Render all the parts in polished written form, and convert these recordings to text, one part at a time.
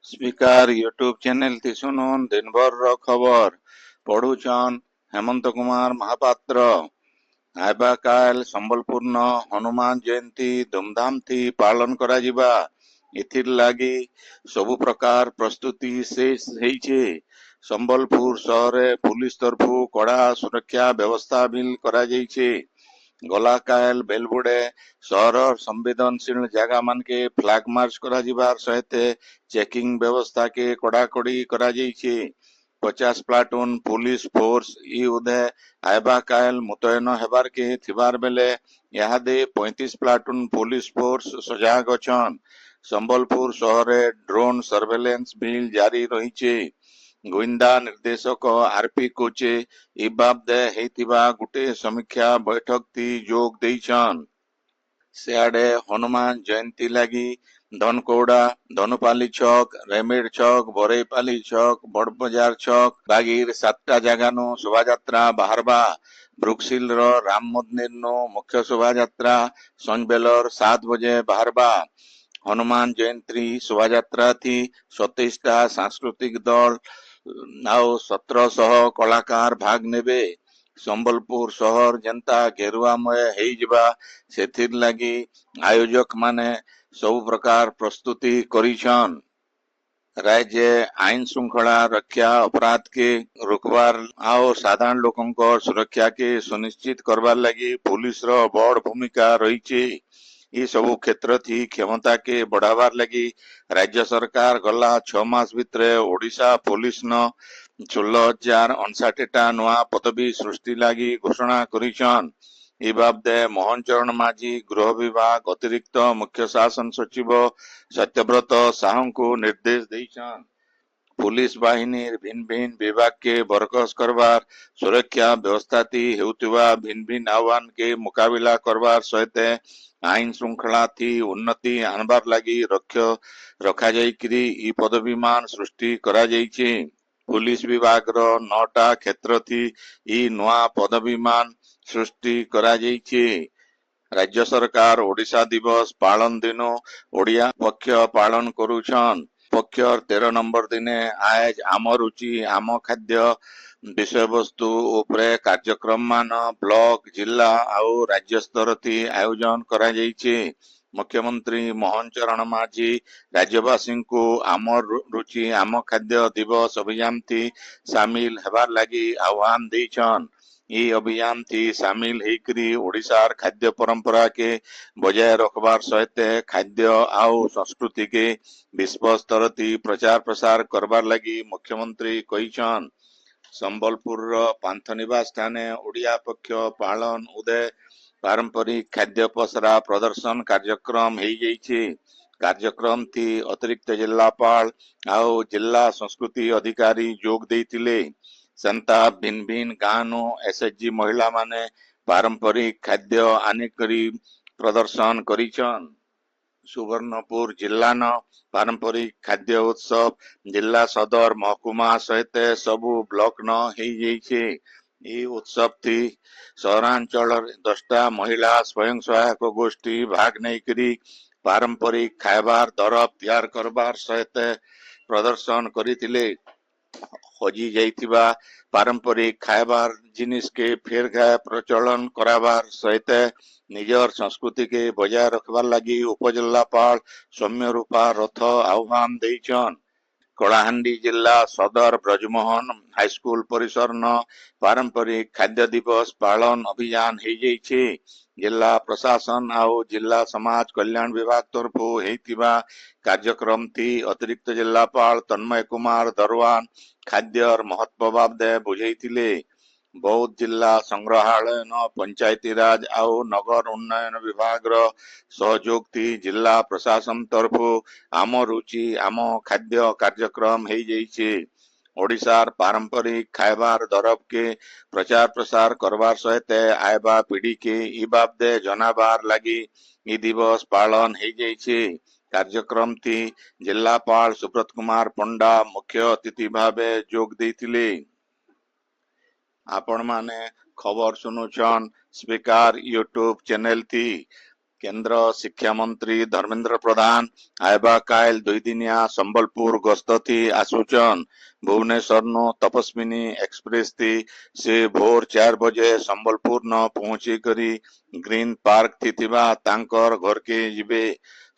Speaker YouTube channel ती सुनुन दिन भर रो खबर पढ़ुचन हेमंत कुमार महापात्र। आइबा काल संबलपुर न हनुमान जयंती धूमधाम थी पालन करा जिबा इथिर लागी सबु प्रकार प्रस्तुति शेष हेइछे। संबलपुर शहरे पुलिस तरफु कड़ा सुरक्षा व्यवस्था बिल करा जाइछे। गला काल बेलबुड़े सहर संवेदनशील जगह मान के फ्लैग मार्च करा जिबार सहित चेकिंग व्यवस्था के कड़ाकड़ी करा जाइछे। 50 प्लाटून पुलिस फोर्स इ उदय आइबा काल मुतयन हेबार के थिबार बेले यादे 35 प्लाटून पुलिस फोर्स सजाग अछन। संबलपुर शहरे ड्रोन सर्वेलेंस बिल जारी रहिछे। गोविंदा निर्देशक आरपी कोचे इ बाबदे हेइतिबा गुटे समीक्षा बैठक ती जोग देइछन। सियाड़े हनुमान जयंती लगी धनकौड़ा धनुपाली छक रेमेड छक बरेपाली छक बड़बजार छक बागीर 7टा जगानु शोभायात्रा बाहरबा। ब्रुकसिल रो राम मंदिर नो मुख्य शोभायात्रा संजबेलर 7 बजे बाहरबा। हनुमान जयंती शोभायात्रा थी 27टा सांस्कृतिक दल ଆଉ 1700 कलाकार भाग नेबे। संबलपुर शहर जनता गेरुआमय हेइजिबा सेथिर लागी आयोजक माने सब प्रकार प्रस्तुति करिछन। राज्य आईन श्रृंखला रक्षा अपराध के रोकबार आओ साधारण लोकंक सुरक्षा के सुनिश्चित करबार लगी पुलिस रो बड़ भूमिका रहिछे। ये सबु क्षेत्र थी क्षमता के बढ़ावार लगी राज्य सरकार गला 6 मास भितरे ओडिशा पुलिस न 16,059टा नुआ पदवी सृष्टि लगी घोषणा करिछन। इ बाबदे मोहन चरण माझी गृह विभाग अतिरिक्त मुख्य शासन सचिव सत्यव्रत साहू को निर्देश देइछन। पुलिस बाहिनी भिन्न भिन्न विभाग के बरकस करवार सुरक्षा व्यवस्था थी हेउतिबा भिन्न भिन्न आह्वान के मुकाबिला करवार सहित आईन श्रृंखला थी उन्नति आनबार लगी रखा जाइकरी इ पदवीमान सृष्टि करा जाइछे। पुलिस विभाग रो 9टा क्षेत्र थी इ नुआ पदवीमान सृष्टि करा जाइछे। राज्य सरकार ओडिशा दिवस पालन दिनो ओडिया पक्ष पालन करुछन। पक्षर 13 नंबर दिने आज आम रुचि आम खाद्य विषय वस्तु उपरे कार्यक्रम मान ब्लॉक जिला आउ राज्य स्तर थी आयोजन करा जाइछे। मुख्यमंत्री मोहन चरण माझी राज्यवासी को आम रुचि आम खाद्य दिवस अभियान थी शामिल हेबार लगी आह्वान देइछन। इ अभियान थी शामिल हेकरी ओडिशार खाद्य परंपरा के बजाय रखबार सहित खाद्य आउ संस्कृति के विश्व स्तर थी प्रचार प्रसार करबार लगी मुख्यमंत्री कहिछन। संबलपुर रो पांथनिवास स्थाने ओडिया पक्ष पालन उदय पारंपरिक खाद्य पसरा प्रदर्शन कार्यक्रम हेइ जाइछे। कार्यक्रम थी अतिरिक्त जिलापाल आउ जिला संस्कृति अधिकारी जोग देइतिले। संता भिन्न भिन्न गानो एसएचजी महिला माने पारंपरिक खाद्य आनिकरी प्रदर्शन करिछन। सुवर्णपुर जिला न पारंपरिक खाद्य उत्सव जिला सदर महकुमा सहित सबु ब्लॉक न हेइ जाइछे। इ उत्सव थी सहरांचल 10टा महिला स्वयं सहायक गोष्ठी भाग नेकरी पारंपरिक खाइबार दरब तैयार करबार सहित प्रदर्शन करितिले। हजी जाइतिबा पारंपरिक खाइबार जिनिस के फेर घाय प्रचलन कराबार सहित निजर संस्कृति के बजाय रखबार लगी उपजिल्लापाल सौम्य रूपा रथ आह्वान देइछन। कलाहांडी जिला सदर ब्रजमोहन हाईस्कूल परिसर न पारंपरिक खाद्य दिवस पालन अभियान हेइ जाइछे। जिला प्रशासन आउ जिला समाज कल्याण विभाग तरफो हेइतिबा कार्यक्रम थी अतिरिक्त जिलापाल तन्मय कुमार दरवान खाद्यर महत्व बाबदे बुझेइतिले। बौद्ध जिला संग्रहालय न पंचायती राज आउ नगर उन्नयन विभाग रो सहयोग थी जिला प्रशासन तरफो आम रुचि आम खाद्य कार्यक्रम हेइ जाइछे। ओडिशार पारंपरिक खाइबार दरब के प्रचार प्रसार करबार सहित आइबा पीढ़ी के इ बाबदे जनाबार लगी इ दिवस पालन हेइ जाइछे। कार्यक्रम थी जिलापाल सुब्रत कुमार पंडा मुख्य अतिथि भावे जोग देइतिले। आपण माने खबर सुनुछन स्पीकर यूट्यूब चैनल थी। केंद्र शिक्षा मंत्री धर्मेंद्र प्रधान आयबा काल दुईदिनिया संबलपुर गस्त थी आसुचन भुवनेश्वर नो तपस्विनी एक्सप्रेस थी से भोर 4 बजे संबलपुर न पहुंची करी ग्रीन पार्क थी तांकर घर के जिबे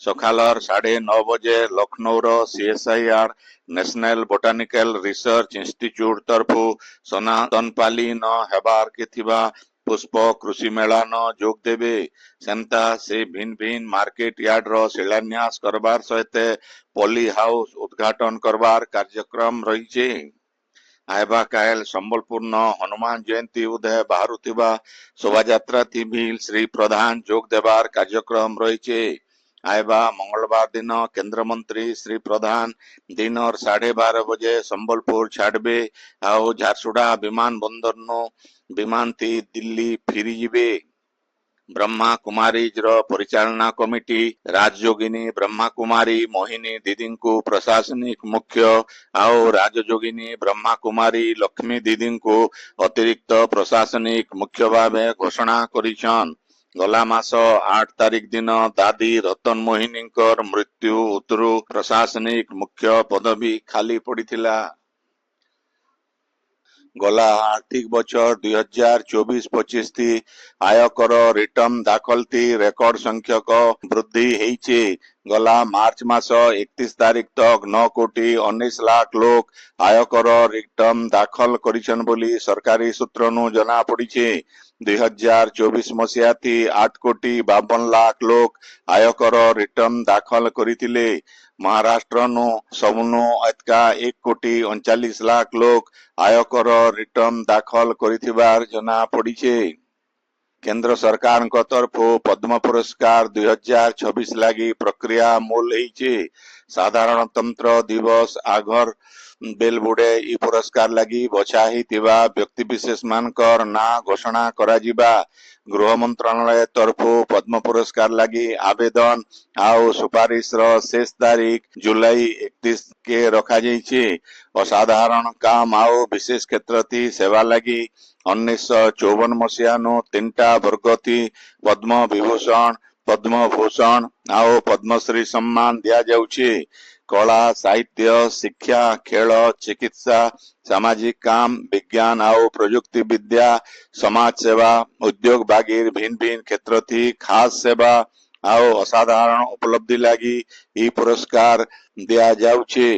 सखालर 9:30 बजे लखनऊर CSIR national botanical research institute तरफु सनातन पाली न हेबार के पुष्प कृषि मेला न जोग देबे सेंता से भिन्न भिन्न मार्केट यार्ड रो शिलान्यास करबार सहित पॉली हाउस उद्घाटन करबार कार्यक्रम रही। आयबा कायल संबलपुर न हनुमान जयंती उदय बाहरुथिबा शोभायात्रा थी भी श्री प्रधान जोग देबार कार्यक्रम रही। आयबा मंगलवार दिन केंद्र मंत्री श्री प्रधान दिन और 12:30 बजे संबलपुर छाड़बे आउ झारसुड़ा विमान बंदर नो विमान थी दिल्ली फिरी जिबे। ब्रह्मा कुमारीज रो परिचालना कमिटी राजयोगिनी ब्रह्मा कुमारी मोहिनी दीदी को प्रशासनिक मुख्य आउ राजयोगिनी ब्रह्मा कुमारी लक्ष्मी दीदी को अतिरिक्त प्रशासनिक मुख्य भावे घोषणा करिछन। गला मास 8 तारीख दिन दादी रतन मोहिनी मृत्यु उतरु प्रशासनिक मुख्य पदवी खाली पड़िथिला। गला आर्थिक बचर 2024-25 थी आयकर रिटर्न दाखल थी रेकर्ड संख्यक वृद्धि हेइचे। गला मार्च मास 31 तारीख तक 9 कोटी 19 लाख लोग आयकर रिटर्न दाखल करिछन बोली सरकारी सूत्र नु जना पड़िछे। 2024 मसिया थी 8 कोटी 52 लाख लोग आयकर रिटर्न दाखल करिथिले। महाराष्ट्र नु सबनु अतका 1 कोटी 39 लाख लोग आयकर रिटर्न दाखल करिथिबार जना पड़िछे। केंद्र सरकार तरफ पद्म पुरस्कार 2026 लगी प्रक्रिया मूल हेइचे। साधारणतंत्र दिवस आगर बेलबुडे ई पुरस्कार लगी बछा हितिबा व्यक्ति विशेष मानकर ना घोषणा कराजिबा। गृह मंत्रालय तरफ पद्म पुरस्कार लगी आवेदन आउ सुपारिश रो शेष तारीख जुलाई 31 के रखा जाइछे। असाधारण काम आउ विशेष क्षेत्र थी सेवा लगी 1954 मसीहा नु 3टा वर्ग थी पद्म विभूषण पद्म भूषण आउ पद्मश्री सम्मान दिया जाउछे। कला साहित्य शिक्षा खेल चिकित्सा सामाजिक काम विज्ञान आउ प्रयुक्ति विद्या समाज सेवा उद्योग बागीर भिन्न भिन्न क्षेत्र थी खास सेवा आउ असाधारण उपलब्धि लगी ई पुरस्कार दिया जाउछे।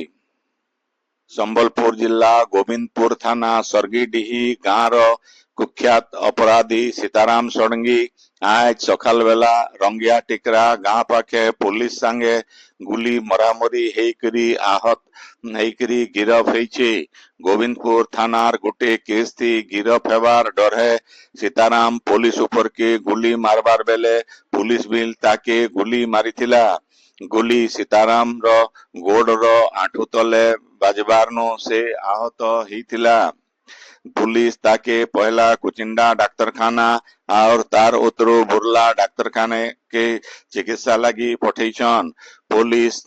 संबलपुर जिला गोविंदपुर थाना सरगीडीही गाँव कुख्यात अपराधी सीताराम षडंगी आज सकाल बेला रंगिया टिकरा गाँ पाखे पुलिस संगे गुली मरामरी हेकरी आहत हेकरी गिरफ हेइछे। गोविंदपुर थानार गोटे केस थी गिरफ हेबार डरे सीताराम पुलिस ऊपर के गुली मारबार बेले पुलिस बिल ताके गुली मारिथिला। गुली सीताराम रो गोड़ रो आंठू तले बाजबार नो से आहत हेइथिला। पुलिस ताके पहला कुचिंडा डाक्तरखाना और तार उतरो बुर्ला डाक्तरखाने के चिकित्सा लगी पठेछन। पुलिस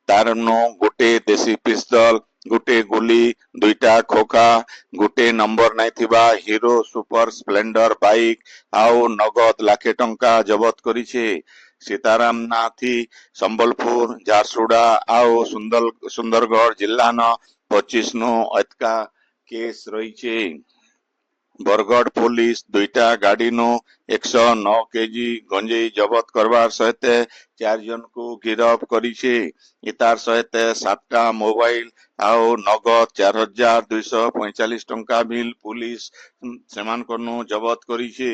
तार नो गोटे देसी पिस्तल गोटे गुली दुईटा खोखा गोटे नंबर नहीं थिबा हीरो सुपर स्प्लेंडर बाइक आउ नगद लाखे टंका जबत करिछे। सीताराम नाथी संबलपुर झारसुड़ा आउ सुंदरगढ़ जिला न 25 नो अतका केस रहीछे। बरगढ़ पुलिस दुईटा गाड़ी नो 109 केजी गंजेई जबत करबार सहित 4 जन को गिरफ करिछे। इतार सहित 7टा मोबाइल आउ नगद 4245 टंका बिल पुलिस सेमान करनु जबत करिछे।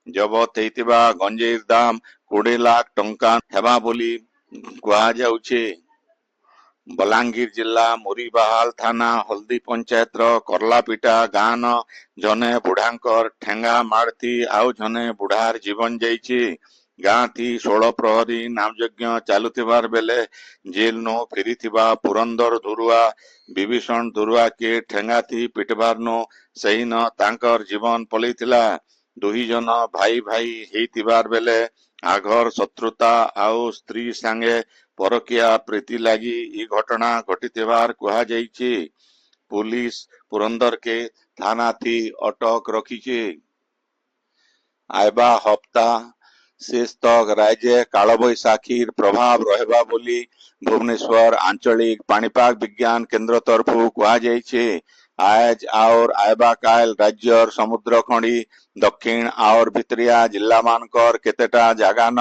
जबत हेतिबा गंजेईर दाम 20 लाख टंका हेबा बोली कुहा जाउछे। बलांगीर जिला मुरीबाहाल थाना हल्दी पंचायत रो करलापिटा गाँ न जने बुढ़ांकर ठेंगा मारती आउ जने बुढ़ार जीवन जाइछे। गाँ थी 16 प्रहरी नामयज्ञ चालुथिबार बेले जेल नो फेरीथिबा पुरंदर धुरुआ विभीषण धुरुआ के ठेंगा थी पिटबार नो सही न तांकर जीवन पलैथिला। दुही जन भाई भाई हेइथिबार बेले आघर शत्रुता आउ स्त्री संगे परकिया प्रीति लगी ई घटना घटिथिबार कुहा जाइछे। पुलिस पुरंदर के थाना थी अटक रखीचे। आयबा हफ्ता शेष तक राज्य कालबैशाखीर प्रभाव रहबा बोली भुवनेश्वर आंचलिक पाणीपाग विज्ञान केंद्र तरफु कुहाଯାଇଛି। आज और आयबा काल राज्यर समुद्र खंडी दक्षिण और भितरिया जिला मानकर केतेटा जागान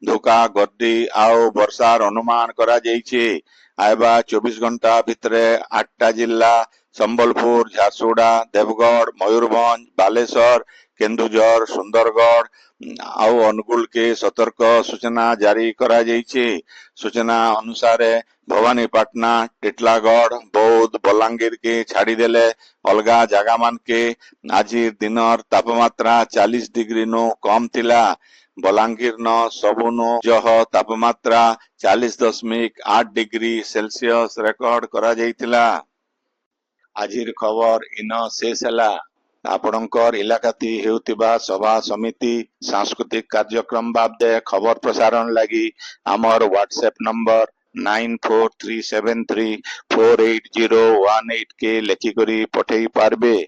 धोका गर्दी आउ वर्षार अनुमान कराଯାଇଛି। आयबा 24 घंटा भितरे 8टा जिला संबलपुर झारसुगुड़ा देवगढ़ मयूरभंज बालेश्वर केन्दुझर सुंदरगढ़ ଆଉ ଅନୁଗୁଳ के सतर्क सूचना जारी करा ଯାଇଛି। सूचना अनुसार भवानीपाटना टिटलागढ़ बौद्ध बलांगीर के छाड़ीदेले अलगा जगह मान के आज दिनर तापमात्रा 40 डिग्री नु कम थिला। बलांगीर न सबुनु जह तापमात्रा 40.8 डिग्री सेल्सियस रेकर्ड करा जाइतिला। आजिर खबर इन शेष है। आपणकर इलाकाती हेउतिबा सभा समिति सांस्कृतिक कार्यक्रम बाबदे खबर प्रसारण लगी आमर व्हाट्सएप नंबर 9437348018 के लेखिकरी पठेई पारबे।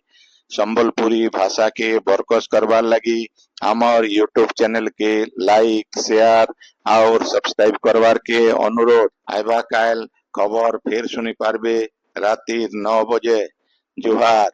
संबलपुरी भाषा के बरकस करवार लगी आमर यूट्यूब चैनल के लाइक शेयर और सब्सक्राइब करवार के अनुरोध। आइबा काल खबर फिर सुनी पारबे राति 9 बजे। जुहार।